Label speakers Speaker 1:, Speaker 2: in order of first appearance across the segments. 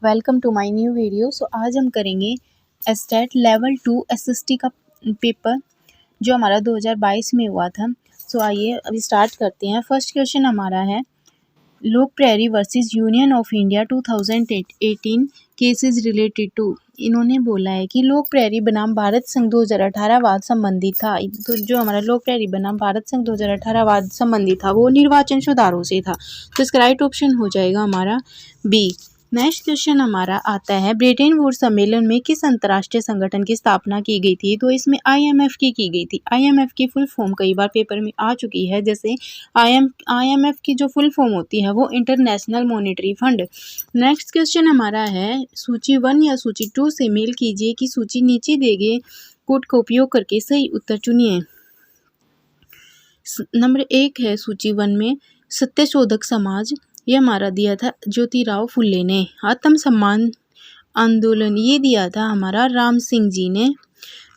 Speaker 1: Welcome to my new video. So आज हम करेंगे एस्टेट लेवल 2 एसएसटी का पेपर जो हमारा 2022 में हुआ था। सो आइए अभी स्टार्ट करते हैं। फर्स्ट क्वेश्चन हमारा है Lok Prahari versus Union of India 2018 cases related to. इन्होंने बोला है कि लोक प्रेरी बनाम भारत संघ 2018 वाद संबंधी था। तो जो हमारा लोक प्रेरी बनाम भारत संघ 2018 वाद संबंधी था वो निर्वाचन सुधारों से था। तो इसका राइट ऑप्शन हो जाएगा हमारा बी। नेक्स्ट क्वेश्चन हमारा आता है ब्रिटेन वुड्स सम्मेलन में किस अंतर्राष्ट्रीय संगठन की स्थापना की गई थी। तो इसमें आईएमएफ की गई थी। आईएमएफ की फुल फॉर्म कई बार पेपर में आ चुकी है। जैसे आईएमएफ की जो फुल फॉर्म होती है वो international monetary fund. Next question हमारा है सूची 1 या सूची 2 से मेल कीजिए कि सूची नीचे दिए गए कोड का उपयोग करके सही उत्तर चुनिए। नंबर 1 है सूची 1 में सत्यशोधक समाज, ये हमारा दिया था ज्योतिराव फुले ने। आत्म सम्मान आंदोलन ये दिया था हमारा राम सिंह जी ने।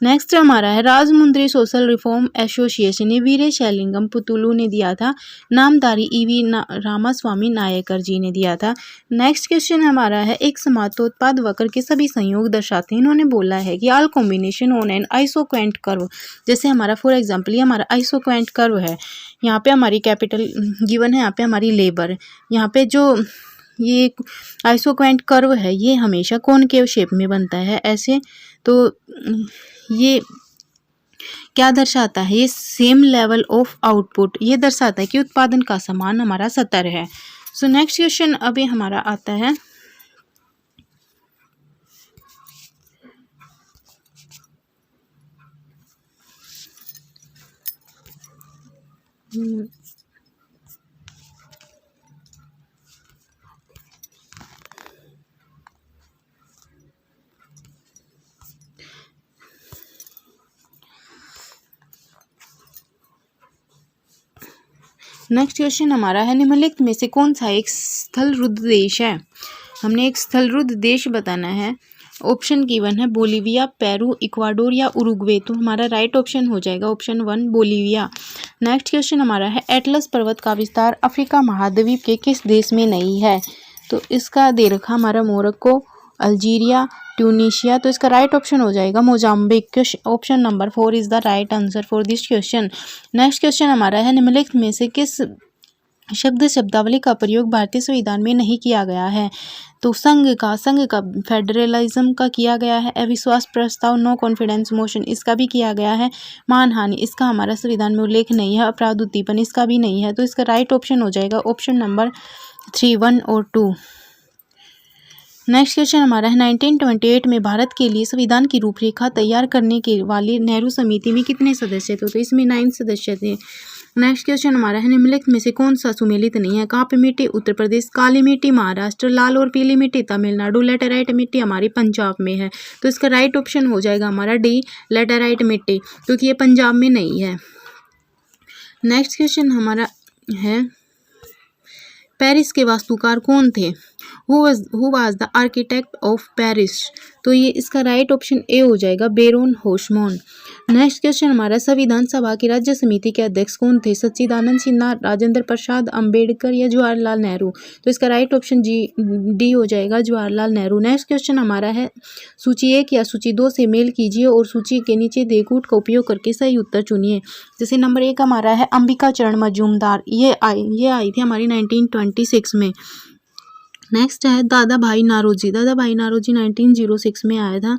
Speaker 1: नेक्स्ट हमारा है राजमुंद्री सोशल रिफॉर्म एसोसिएशन, ये वीरे शैलिंगम पुतुलू ने दिया था। नामधारी ईवी रामास्वामी नायकर जी ने दिया था। नेक्स्ट क्वेश्चन हमारा है एक समातोत्पाद वक्र के सभी संयोग दर्शाते हैं। इन्होंने बोला है कि all combination on an isoquant curve. जैसे हमारा फॉर एग्जांपल ये हमारा आइसोक्वेंट कर्व है। यहाँ पे हमारी कैपिटल गिवन है, यहाँ पे हमारी लेबर, यहाँ पे जो ये आइसोक्वेंट कर्व है ये हमेशा कॉनकेव शेप में बनता है ऐसे। तो ये क्या दर्शाता है, ये सेम लेवल ऑफ आउटपुट ये दर्शाता है कि उत्पादन का समान हमारा स्तर है। सो नेक्स्ट क्वेश्चन अभी हमारा आता है नेक्स्ट क्वेश्चन हमारा है निम्नलिखित में से कौन सा एक स्थलरुद्ध देश है। हमने एक स्थलरुद्ध देश बताना है। ऑप्शन गिवन है बोलीविया, पेरू, इक्वाडोर या उरुग्वे। तो हमारा राइट ऑप्शन हो जाएगा ऑप्शन 1 बोलीविया। नेक्स्ट क्वेश्चन हमारा है एटलस पर्वत का विस्तार अफ्रीका महाद्वीप के किस देश में नहीं है। तो इसका दे रखा हमारा मोरक्को, अल्जीरिया, ट्यूनीशिया। तो इसका राइट ऑप्शन हो जाएगा Mozambique. Option number 4 is the right answer for this question. Next question हमारा है निम्नलिखित में से किस शब्दावली का प्रयोग भारतीय संविधान में नहीं किया गया है। तो संघ का फेडरलिज्म का किया गया है। अविश्वास प्रस्ताव, नो कॉन्फिडेंस मोशन इसका भी किया गया है। मानहानि इसका हमारा संविधान में उल्लेख नहीं है। अपराध उद्दीपन इसका भी नहीं है। तो इसका राइट ऑप्शन हो जाएगा ऑप्शन नंबर 3, 1 और 2। नेक्स्ट क्वेश्चन हमारा है 1928 में भारत के लिए संविधान की रूपरेखा तैयार करने के वाली नेहरू समिति में कितने सदस्य थे। तो इसमें 9 सदस्य थे। नेक्स्ट क्वेश्चन हमारा है निम्नलिखित में से कौन सा सुमेलित नहीं है। काप मिट्टी उत्तर प्रदेश, काली मिट्टी महाराष्ट्र, लाल और पीली मिट्टी तमिलनाडु, लेटेराइट मिट्टी हमारी पंजाब में है। तो इसका राइट ऑप्शन हो जाएगा हमारा डी लेटेराइट मिट्टी, क्योंकि ये पंजाब में नहीं है। नेक्स्ट क्वेश्चन हमारा है पेरिस के वास्तुकार कौन थे। Who was the architect of Paris. तो ये इसका राइट ऑप्शन ए हो जाएगा बेरोन होशमोन। नेक्स्ट क्वेश्चन हमारा संविधान सभा की राज्य समिति के अध्यक्ष कौन थे। सच्चिदानंद सिन्हा, राजेंद्र प्रसाद, अंबेडकर या जवाहरलाल नेहरू। तो इसका राइट ऑप्शन डी हो जाएगा जवाहरलाल नेहरू। नेक्स्ट क्वेश्चन हमारा है सूची 1 या सूची 2 से मेल कीजिए और सूची के नीचे दिए कोड का उपयोग करके सही उत्तर चुनिए। जैसे नंबर 1 हमारा है अंबिका चरण मजूमदार, ये आई थी हमारी 1926 में। नेक्स्ट है दादा भाई नारोजी 1906 में आया था।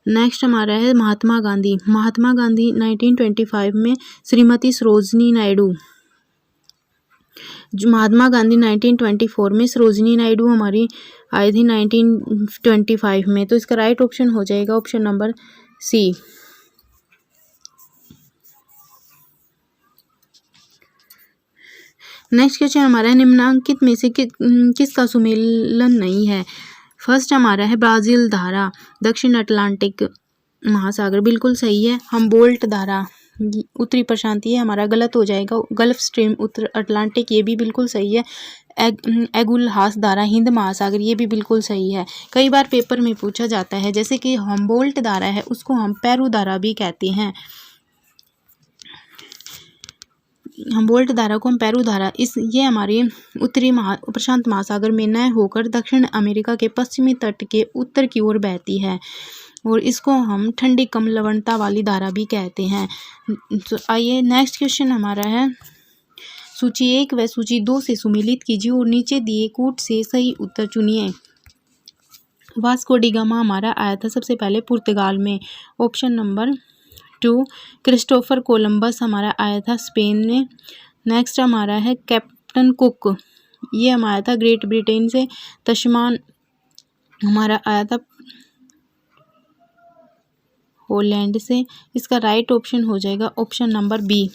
Speaker 1: नेक्स्ट हमारा है महात्मा गांधी 1925 में। श्रीमती सरोजनी नायडू, महात्मा गांधी 1924 में। सरोजनी नायडू हमारी आई थी 1925 में। तो इसका राइट ऑप्शन हो जाएगा option number C. Next question हमारा है निम्नांकित में से किसका सुमेलन नहीं है। फर्स्ट हमारा है ब्राजील धारा, दक्षिण अटलांटिक महासागर बिल्कुल सही है। हमबोल्ट धारा उत्तरी प्रशांत ये हमारा गलत हो जाएगा। गल्फ स्ट्रीम उत्तर अटलांटिक ये भी बिल्कुल सही है। एगुलहास धारा हिंद महासागर ये भी बिल्कुल सही है। कई बार पेपर में पूछा जाता है, जैसे कि हमबोल्ट धारा है उसको हम पेरू धारा भी कहते हैं। हम्बोल्ट धारा को हम पेरू धारा, ये हमारे उत्तरी प्रशांत महासागर में न होकर दक्षिण अमेरिका के पश्चिमी तट के उत्तर की ओर बहती है और इसको हम ठंडी कम लवणता वाली धारा भी कहते हैं। तो आइए नेक्स्ट क्वेश्चन हमारा है, सूची 1 व सूची 2 से सुमेलित कीजिए और नीचे दिए कूट से सही उत्तर चुनिए। वास्को डी गामा हमारा आया था सबसे पहले पुर्तगाल में, ऑप्शन नंबर 2। क्रिस्टोफर कोलंबस हमारा आया था स्पेन में। नेक्स्ट हमारा है कैप्टन कुक, ये हमारा आया था ग्रेट ब्रिटेन से। तस्मान हमारा आया था हॉलैंड से। इसका राइट ऑप्शन हो जाएगा option number B.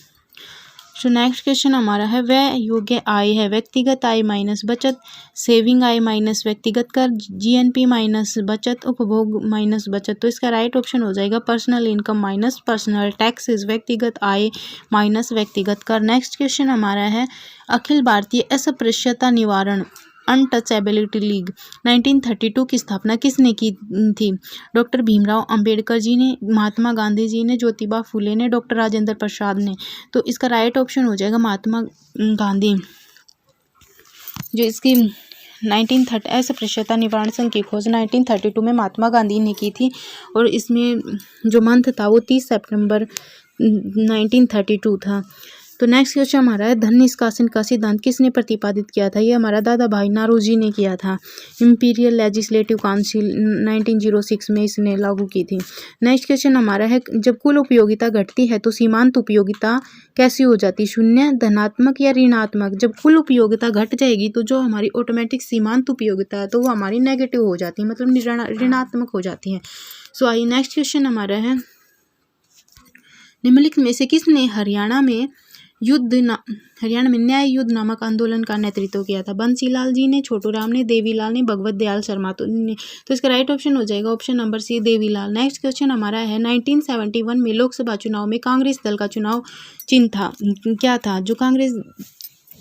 Speaker 1: So next question हमारा है, वह योग्य आय है व्यक्तिगत आय माइनस बचत, सेविंग आय माइनस व्यक्तिगत कर, जीएनपी माइनस बचत, उपभोग माइनस बचत। तो इसका राइट ऑप्शन हो जाएगा personal income minus personal taxes, व्यक्तिगत आय माइनस व्यक्तिगत कर। नेक्स्ट क्वेश्चन हमारा है, अखिल भारतीय अस्पृश्यता निवारण अनटचेबिलिटी लीग 1932 की स्थापना किसने की थी? डॉक्टर भीमराव अंबेडकर जी ने, महात्मा गांधी जी ने, ज्योतिबा फुले ने, डॉक्टर राजेंद्र प्रसाद ने। तो इसका राइट ऑप्शन हो जाएगा महात्मा गांधी। जो इसकी 1930 अस्पृश्यता निवारण संघ की खोज 1932 में महात्मा गांधी ने की थी और इसमें जो मंथ था वो 30 सितंबर 1932 था। तो नेक्स्ट क्वेश्चन हमारा है, धन निष्कासन का सिद्धांत किसने प्रतिपादित किया था? ये हमारा दादा भाई नारोजी ने किया था। इंपीरियल लेजिस्लेटिव काउंसिल 1906 में इसने लागू की थी। नेक्स्ट क्वेश्चन हमारा है, जब कुल उपयोगिता घटती है तो सीमांत उपयोगिता कैसी हो जाती है? शून्य, धनात्मक या ऋणात्मक? जब कुल उपयोगिता घट जाएगी तो जो हमारी ऑटोमेटिक सीमांत उपयोगिता है तो वो हमारी नेगेटिव हो जाती है, मतलब ऋणात्मक हो जाती है। सो आइए नेक्स्ट क्वेश्चन हमारा है, निम्नलिखित में से किसने हरियाणा में न्याय युद्ध नामक आंदोलन का नेतृत्व किया था? बंसीलाल जी ने, छोटू राम ने, देवीलाल ने, भगवत दयाल शर्मा तो इसका राइट ऑप्शन हो जाएगा option number C, Devi Lal. Next question हमारा है, 1971 में लोकसभा चुनाव में कांग्रेस दल का चुनाव चिन्ह था क्या था? जो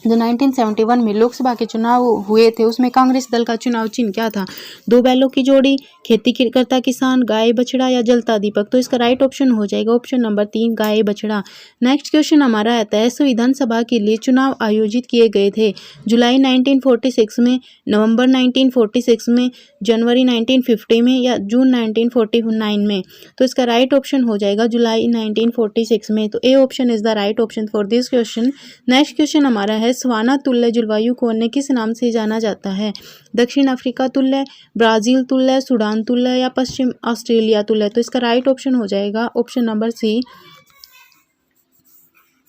Speaker 1: 1971 में लोकसभा के चुनाव हुए थे उसमें कांग्रेस दल का चुनाव चिन्ह क्या था? 2 बैलों की जोड़ी, खेती करता किसान, गाय बछड़ा या जलता दीपक? तो इसका राइट ऑप्शन हो जाएगा ऑप्शन नंबर 3, गाय बछड़ा। नेक्स्ट क्वेश्चन हमारा आता है, विधानसभा के लिए चुनाव आयोजित किए गए थे जुलाई 1946 में, नवंबर 1946 में, जनवरी 1950 में या जून 1949 में? तो इसका राइट ऑप्शन हो जाएगा जुलाई 1946 में। तो A option is the right option for this question. Next question हमारा है, सवाना तुल्य जलवायु को अन्य किस नाम से जाना जाता है? दक्षिण अफ्रीका तुल्य, ब्राजील तुल्य, सूडान तुल्य या पश्चिम ऑस्ट्रेलिया तुल्य? तो इसका राइट ऑप्शन हो जाएगा ऑप्शन नंबर सी,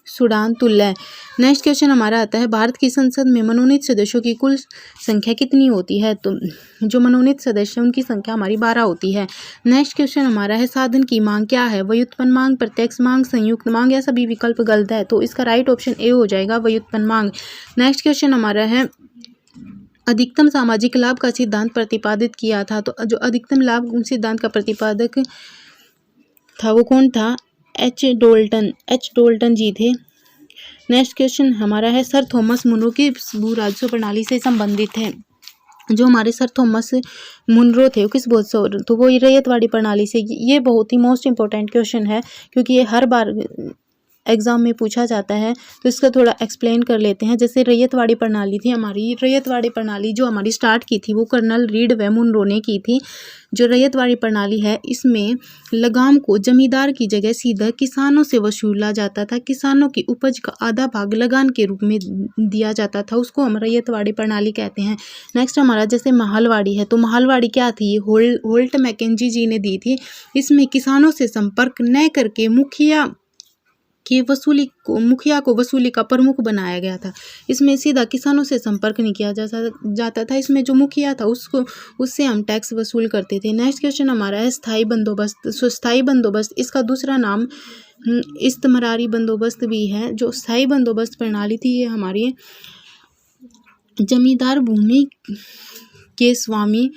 Speaker 1: सूडान तुल्य। नेक्स्ट क्वेश्चन हमारा आता है, भारत की संसद में मनोनीत सदस्यों की कुल संख्या कितनी होती है? तो जो मनोनीत सदस्य उनकी संख्या हमारी 12 होती है। नेक्स्ट क्वेश्चन हमारा है, साधन की मांग क्या है? व्युत्पन्न मांग, प्रत्यक्ष मांग, संयुक्त मांग या सभी विकल्प गलत है? तो इसका राइट ऑप्शन ए हो जाएगा व्युत्पन्न मांग। नेक्स्ट क्वेश्चन हमारा है, अधिकतम सामाजिक लाभ का सिद्धांत प्रतिपादित किया था। तो जो अधिकतम लाभ सिद्धांत का प्रतिपादक था वो कौन था? एच डोल्टन जी थे। नेक्स्ट क्वेश्चन हमारा है, सर थॉमस मुनरो की भू राजस्व प्रणाली से संबंधित है। जो हमारे सर थॉमस मुनरो थे वो किस बोध से? तो वो रैयतवाड़ी प्रणाली से। ये बहुत ही मोस्ट इंपॉर्टेंट क्वेश्चन है क्योंकि ये हर बार एग्जाम में पूछा जाता है, तो इसका थोड़ा एक्सप्लेन कर लेते हैं। जैसे रैयतवाड़ी प्रणाली थी हमारी, रैयतवाड़ी प्रणाली जो हमारी स्टार्ट की थी वो कर्नल रीड व मुनरो ने की थी। जो रैयतवाड़ी प्रणाली है इसमें लगाम को जमींदार की जगह सीधा किसानों से वसूला जाता था। किसानों की उपज का आधा भाग लगान के रूप में दिया जाता था, उसको हम रैयतवाड़ी प्रणाली कहते हैं। नेक्स्ट हमारा जैसे महलवाड़ी है, तो महलवाड़ी क्या थी? होल्ट मैकेंजी जी ने दी थी। इसमें किसानों से संपर्क न करके मुखिया को वसूली का प्रमुख बनाया गया था। इसमें सीधा किसानों से संपर्क नहीं किया जाता था। इसमें जो मुखिया था उससे हम टैक्स वसूल करते थे। नेक्स्ट क्वेश्चन हमारा है, स्थायी बंदोबस्त। स्थायी बंदोबस्त इसका दूसरा नाम इस्तमरारी बंदोबस्त भी है। जो स्थायी बंदोबस्त प्रणाली थी ये हमारी जमींदार भूमि के स्वामी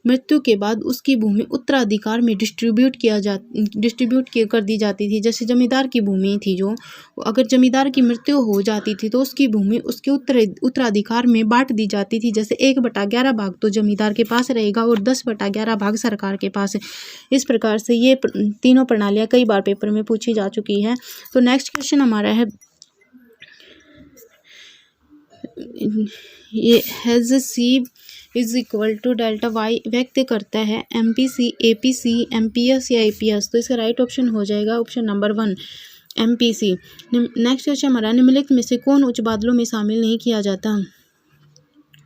Speaker 1: मृत्यु के बाद उसकी भूमि उत्तराधिकार में डिस्ट्रीब्यूट कर दी जाती थी। जैसे जमींदार की भूमि थी, जो अगर जमींदार की मृत्यु हो जाती थी तो उसकी भूमि उसके उत्तराधिकार में बांट दी जाती थी। जैसे 1/11 भाग तो जमींदार के पास रहेगा और 10/11 भाग सरकार के पास। इस प्रकार से ये तीनों प्रणालियाँ कई बार पेपर में पूछी जा चुकी है। तो नेक्स्ट क्वेश्चन हमारा है, ये has C is equal to delta Y व्यक्त करता है MPC APC MPS या APS। तो इसका राइट ऑप्शन हो जाएगा option number 1 MPC। Next question हमारा निम्नलिखित में से कौन उच्च बादलों में शामिल नहीं किया जाता?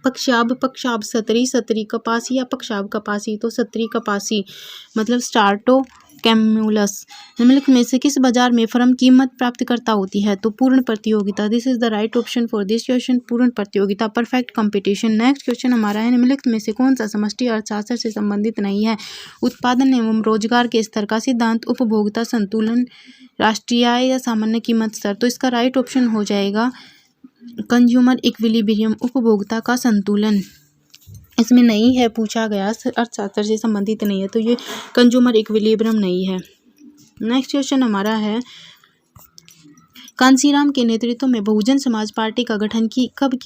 Speaker 1: पक्षाब सतरी कपासी या पक्षाब कपासी। तो सतरी कपासी मतलब स्टार्टो कैम्यूलस। निम्नलिखित में से किस बाजार में फर्म कीमत प्राप्तकर्ता होती है? तो पूर्ण प्रतियोगिता। This is the right option for this question, पूर्ण प्रतियोगिता, परफेक्ट कंपटीशन। नेक्स्ट क्वेश्चन हमारा है निम्नलिखित में से कौन सा समष्टि अर्थशास्त्र से संबंधित नहीं है? उत्पादन एवं रोजगार के स्तर का सिद्धांत, उपभोक्ता संतुलन, राष्ट्रीय आय या सामान्य कीमत स्तर। तो इसका राइट ऑप्शन हो जाएगा कंज्यूमर इक्विलिब्रियम, उपभोक्ता का संतुलन। इसमें नहीं है, पूछा गया, अर्थशास्त्र से संबंधित नहीं है, तो ये कंज्यूमर इक्विलिब्रियम नहीं है। नेक्स्ट क्वेश्चन हमारा है कांसीराम के नेतृत्व में बहुजन समाज पार्टी का गठन कब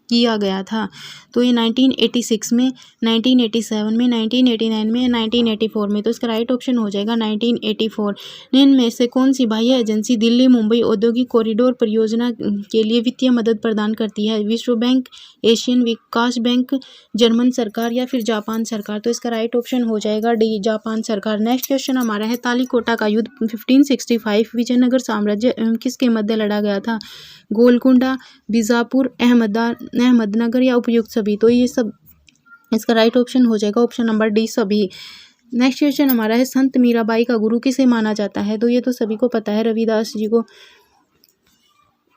Speaker 1: किया गया था? तो ये 1986 में, 1987 में, 1989 में, 1984 में। तो इसका राइट ऑप्शन हो जाएगा 1984। निम्न में से कौन सी बाह्य एजेंसी दिल्ली मुंबई औद्योगिक कॉरिडोर परियोजना के लिए वित्तीय मदद प्रदान करती है? विश्व बैंक, एशियन विकास बैंक, जर्मन सरकार या फिर जापान सरकार। तो इसका राइट ऑप्शन हो जाएगा डी, जापान सरकार। नेक्स्ट क्वेश्चन हमारा है तालीकोटा का युद्ध 1565 विजयनगर साम्राज्य एवं किसके मध्य लड़ा गया था? गोलकुंडा, बीजापुर, अहमदनगर या उपयुक्त सभी। तो ये सब इसका राइट ऑप्शन हो जाएगा ऑप्शन नंबर डी, सभी। नेक्स्ट क्वेश्चन हमारा है संत मीराबाई का गुरु किसे माना जाता है? तो ये तो सभी को पता है, रविदास जी को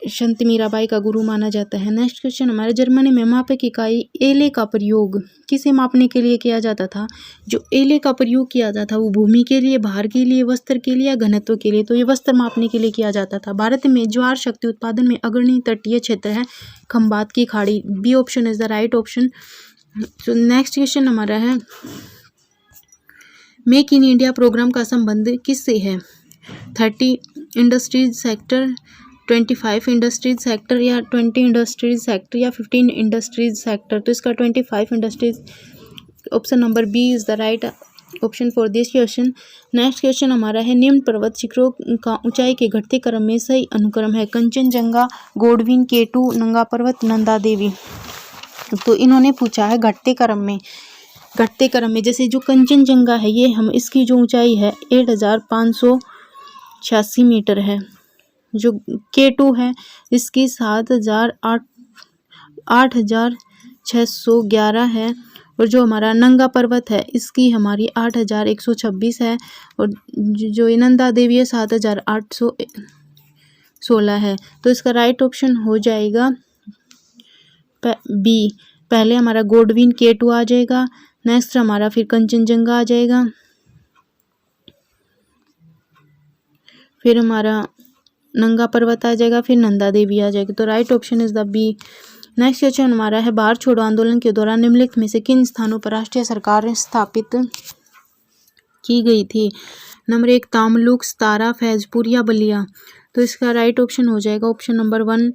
Speaker 1: संत मीराबाई का गुरु माना जाता है। नेक्स्ट क्वेश्चन हमारे जर्मनी में मापक इकाई एले का प्रयोग किसे मापने के लिए किया जाता था? जो एले का प्रयोग किया जाता था वो भूमि के लिए, भार के लिए, वस्त्र के लिए या घनत्व के लिए? तो ये वस्त्र मापने के लिए किया जाता था। भारत में ज्वार शक्ति उत्पादन में अग्रणी तटीय क्षेत्र है खंबात की खाड़ी। B option is the right option. तो नेक्स्ट क्वेश्चन हमारा है मेक इन इंडिया प्रोग्राम का संबंध किससे है? 30 इंडस्ट्रीज सेक्टर, 25 इंडस्ट्रीज सेक्टर या 20 इंडस्ट्रीज सेक्टर या 15 इंडस्ट्रीज सेक्टर। तो इसका 25 industries, option number B is the right option for this question. Next question हमारा है निम्न पर्वत शिखरों का ऊंचाई के घटते क्रम में सही अनुक्रम है? कंचनजंगा, गोडविन, K2, नंगा पर्वत, नंदा देवी। तो इन्होंने पूछा है घटते क्रम में, जैसे जो कंचनजंगा है ये हम इसकी जो ऊंचाई है 8586 मीटर है। जो K2 है इसकी 8611 है। और जो हमारा नंगा पर्वत है इसकी हमारी 8126 है। और जो नंदा देवी है 7816 है। तो इसका राइट ऑप्शन हो जाएगा बी। पहले हमारा गोडविन K2 आ जाएगा, नेक्स्ट हमारा फिर कंचनजंगा आ जाएगा, फिर हमारा नंगा पर्वत आ जाएगा, फिर नंदा देवी आ जाएगी। तो right option is the B. Next question हमारा है भारत छोड़ो आंदोलन के दौरान निम्नलिखित में से किन स्थानों पर राष्ट्रीय सरकार स्थापित की गई थी? नंबर 1 तामलुक, सतारा, फैजपुर या बलिया। तो इसका राइट ऑप्शन हो जाएगा ऑप्शन नंबर 1,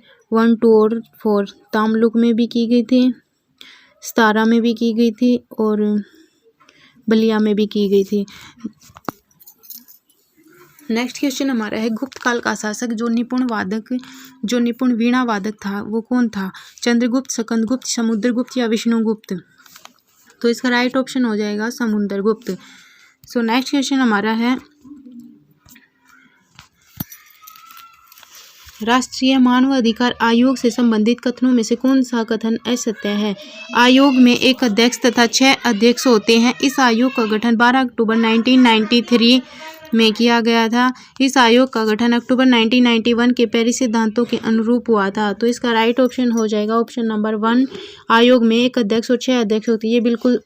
Speaker 1: 2 और 4। तामलुक में भी की गई थी, सतारा में भी की गई थी और बलिया में भी की गई थी। नेक्स्ट क्वेश्चन हमारा है गुप्त काल का शासक जो निपुण वीणा वादक था वो कौन था? चंद्रगुप्त, स्कंदगुप्त, समुद्रगुप्त या विष्णुगुप्त। तो इसका राइट ऑप्शन हो जाएगा समुद्रगुप्त। सो नेक्स्ट क्वेश्चन हमारा है राष्ट्रीय मानव अधिकार आयोग से संबंधित कथनों में से कौन सा कथन असत्य है? आयोग में एक अध्यक्ष तथा 6 अध्यक्ष होते हैं। इस आयोग का गठन 12 अक्टूबर 1993 में किया गया था। इस आयोग का गठन अक्टूबर 1991 के पेरिस सिद्धांतों के अनुरूप हुआ था। तो इसका राइट ऑप्शन हो जाएगा ऑप्शन नंबर 1। आयोग में एक अध्यक्ष और 6 अध्यक्ष होते हैं। ये बिल्कुल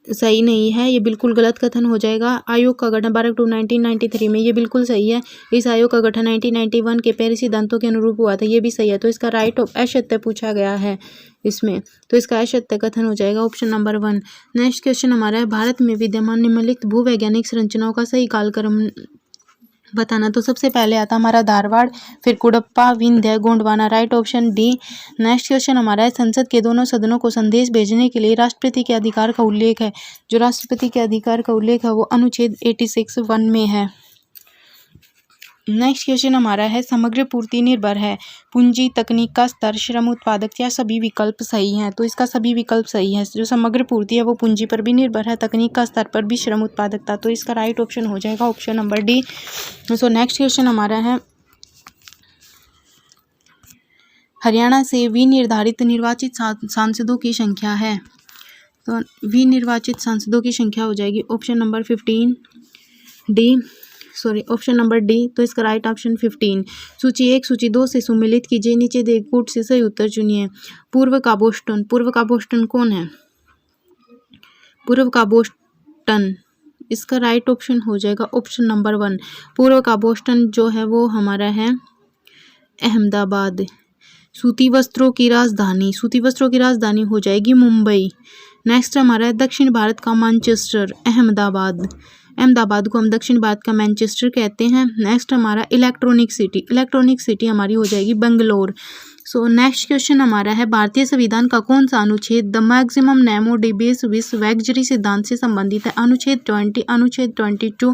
Speaker 1: सही नहीं है, ये बिल्कुल गलत कथन हो जाएगा। आयोग का गठन 12 अक्टूबर 1993 में, ये बिल्कुल सही है। इस आयोग का गठन 1991 के पेरिस सिद्धांतों के अनुरूप हुआ था, ये भी सही है। तो इसका राइट असत्य पूछा गया है इसमें, तो इसका असत्य कथन हो जाएगा ऑप्शन नंबर 1। नेक्स्ट क्वेश्चन हमारा है भारत में विद्यमान निम्नलिखित भूवैज्ञानिक संरचनाओं का सही कालक्रम बताना। तो सबसे पहले आता हमारा धारवाड़, फिर Cuddapah, Vindhya, Gondwana. Right option D. Next question हमारा है संसद के दोनों सदनों को संदेश भेजने के लिए राष्ट्रपति के अधिकार का उल्लेख है। जो राष्ट्रपति के अधिकार का उल्लेख है वो अनुच्छेद 86(1) में है। नेक्स्ट क्वेश्चन हमारा है समग्र पूर्ति निर्भर है पूंजी, तकनीक का स्तर, श्रम, उत्पादकता या सभी विकल्प सही हैं। तो इसका सभी विकल्प सही है। जो समग्र पूर्ति है वो पूंजी पर भी निर्भर है, तकनीक का स्तर पर भी, श्रम, उत्पादकता। तो इसका राइट ऑप्शन हो जाएगा ऑप्शन नंबर डी। सो नेक्स्ट क्वेश्चन हमारा है हरियाणा से विनिर्धारित निर्वाचित सांसदों की संख्या है। तो विनिर्वाचित सांसदों की संख्या हो जाएगी option number 15 D, option number D. तो इसका राइट ऑप्शन 15। सूची 1 सूची 2 से सुमेलित कीजिए, नीचे दिए कूट से सही उत्तर चुनिए। पूर्व का बोस्टन, पूर्व का बोस्टन कौन है? पूर्व का बोस्टन, इसका राइट ऑप्शन हो जाएगा ऑप्शन नंबर 1। पूर्व का बोस्टन जो है वो हमारा है अहमदाबाद। सूती वस्त्रों की राजधानी, सूती वस्त्रों की राजधानी हो जाएगी मुंबई। नेक्स्ट हमारा है दक्षिण भारत का मैनचेस्टर, अहमदाबाद। अहमदाबाद को हम दक्षिण भारत का मैनचेस्टर कहते हैं। नेक्स्ट हमारा इलेक्ट्रॉनिक सिटी, इलेक्ट्रॉनिक सिटी हमारी हो जाएगी बेंगलोर। सो नेक्स्ट क्वेश्चन हमारा है भारतीय संविधान का कौन सा अनुच्छेद द मैक्सिमम नैमो डिबेस विस वैगजरी सिद्धांत से संबंधित है? अनुच्छेद 20, अनुच्छेद 22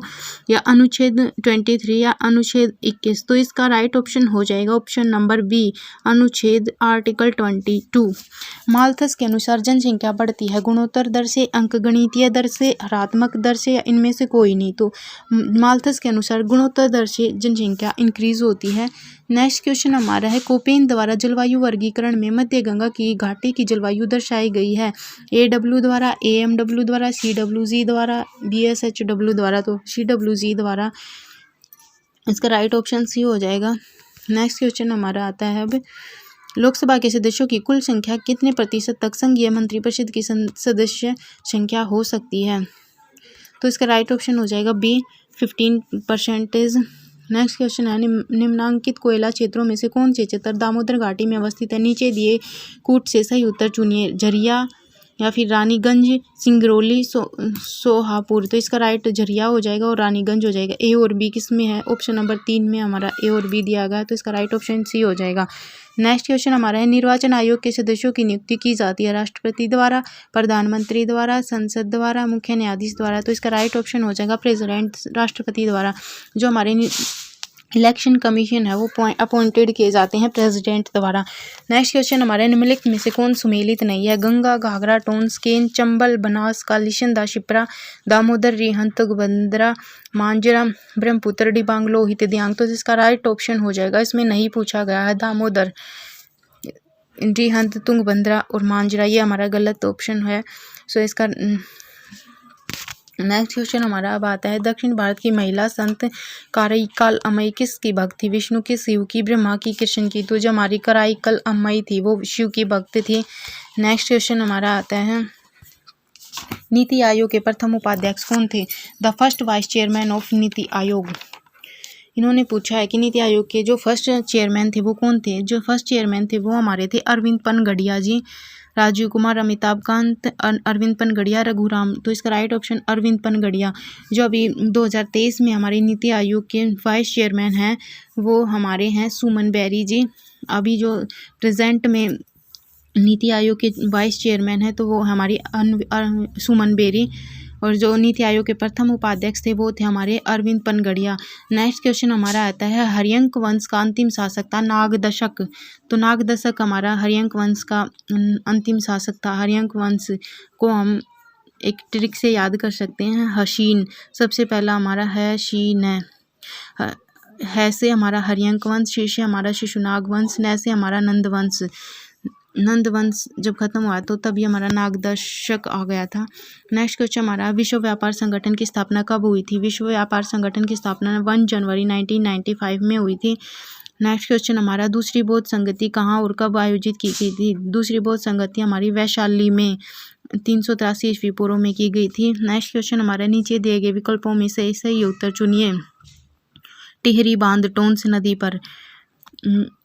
Speaker 1: या अनुच्छेद 23 या अनुच्छेद 21। तो इसका राइट ऑप्शन हो जाएगा ऑप्शन नंबर बी, अनुच्छेद आर्टिकल 22। माल्थस के अनुसार जनसंख्या बढ़ती है गुणोत्तर दर से, अंकगणितीय दर से, हरात्मक दर से या इनमें से कोई नहीं। तो माल्थस के अनुसार गुणोत्तर दर से जनसंख्या इंक्रीज होती है। नेक्स्ट क्वेश्चन हमारा है कोपेन द्वारा जलवायु वर्गीकरण में मध्य गंगा की घाटी की जलवायु दर्शाई गई है। AW द्वारा, AMW द्वारा, CWG द्वारा, BSHW द्वारा। तो CWG द्वारा, इसका राइट ऑप्शन सी हो जाएगा। नेक्स्ट क्वेश्चन हमारा आता है अब लोकसभा के सदस्यों की कुल संख्या कितने प्रतिशत तक संघीय मंत्रिपरिषद की सदस्य संख्या हो सकती है? तो इसका राइट ऑप्शन हो जाएगा बी, 15%। नेक्स्ट क्वेश्चन है निम्नांकित कोयला क्षेत्रों में से कौन से क्षेत्र दामोदर घाटी में अवस्थित है? नीचे दिए कूट से सही उत्तर चुनिए, झरिया या फिर रानीगंज, सिंगरौली, सोहापुर। तो इसका राइट झरिया हो जाएगा और रानीगंज हो जाएगा। ए और बी किस में है? ऑप्शन नंबर 3 में हमारा ए और बी दिया गया है। तो इसका राइट ऑप्शन सी हो जाएगा। नेक्स्ट क्वेश्चन हमारा है निर्वाचन आयोग के सदस्यों की नियुक्ति की जाती है राष्ट्रपति द्वारा, प्रधानमंत्री द्वारा, संसद द्वारा, मुख्य न्यायाधीश द्वारा। तो इसका राइट ऑप्शन हो जाएगा प्रेसिडेंट, राष्ट्रपति द्वारा। जो हमारे इलेक्शन कमीशन है वो अपॉइंटेड किए जाते हैं प्रेसिडेंट द्वारा। नेक्स्ट क्वेश्चन हमारे निम्नलिखित में से कौन सुमेलित नहीं है? गंगा, घाघरा, टोंस, केन, चंबल, बनास, कालीसिंध, शिप्रा, दामोदर, रिहंद, तुंगभद्रा, मांजरा, ब्रह्मपुत्र, डिबांग, लोहित, दियांग। तो इसका राइट ऑप्शन हो जाएगा, इसमें नहीं पूछा गया है दामोदर, रिहंद, तुंगभद्रा और मांजरा, ये हमारा गलत ऑप्शन है। सो इसका नेक्स्ट क्वेश्चन हमारा अब आता है दक्षिण भारत की महिला संत कराईकल अम्मई किसकी भक्त थी? विष्णु की, शिव की, ब्रह्मा की, कृष्ण की। तो जो हमारी कराईकल अम्मई थी वो शिव की भक्त थी। नेक्स्ट क्वेश्चन हमारा आता है नीति आयोग के प्रथम उपाध्यक्ष कौन थे? The first vice chairman of NITI Aayog. इन्होंने पूछा है कि नीति आयोग के जो फर्स्ट चेयरमैन थे वो कौन थे? जो फर्स्ट चेयरमैन थे वो हमारे थे अरविंद पनगड़िया जी, राजीव कुमार, अमिताभ कांत, अरविंद पनगड़िया, रघुराम। तो इसका राइट ऑप्शन अरविंद पनगड़िया। जो अभी 2023 में हमारे नीति आयोग के वाइस चेयरमैन हैं वो हमारे हैं सुमन बेरी जी। अभी जो प्रेजेंट में नीति आयोग के वाइस चेयरमैन है तो वो हमारी सुमन बेरी, और जो नीति आयोग के प्रथम उपाध्यक्ष थे वो थे हमारे अरविंद पनगड़िया। नेक्स्ट क्वेश्चन हमारा आता है हरियंक वंश का अंतिम शासक था नागदशक। तो नागदशक हमारा हरियंक वंश का अंतिम शासक था। हरियंक वंश को हम एक ट्रिक से याद कर सकते हैं, हशीन। सबसे पहला हमारा है शीन है से हमारा हरियंक वंश, शी से हमारा शिशुनाग वंश, न से हमारा नंद वंश। नंद वंश जब खत्म हुआ तो तभी हमारा नागदशक आ गया था। नेक्स्ट क्वेश्चन हमारा विश्व व्यापार संगठन की स्थापना कब हुई थी? विश्व व्यापार संगठन की स्थापना 1 जनवरी 1995 में हुई थी। नेक्स्ट क्वेश्चन हमारा दूसरी बौद्ध संगति कहाँ और कब आयोजित की गई थी? दूसरी बौद्ध संगति हमारी वैशाली में 383 ईस्वी पूर्व में की गई थी। नेक्स्ट क्वेश्चन हमारा नीचे दिए गए विकल्पों में से सही उत्तर चुनिए। टिहरी बांध टोंस नदी पर,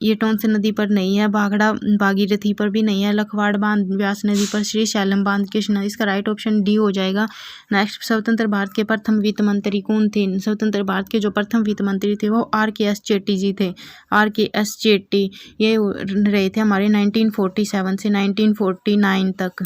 Speaker 1: ये टोंस नदी पर नहीं है। भाखड़ा भागीरथी पर भी नहीं है। लखवाड़ बांध व्यास नदी पर, श्री शैलम बांध कृष्ण नदी। इसका राइट ऑप्शन डी हो जाएगा। नेक्स्ट स्वतंत्र भारत के प्रथम वित्त मंत्री कौन थे? स्वतंत्र भारत के जो प्रथम वित्त मंत्री थे वो RKS चेट्टी जी थे। RKS चेट्टी ये रहे थे हमारे 1947 से 1949 तक।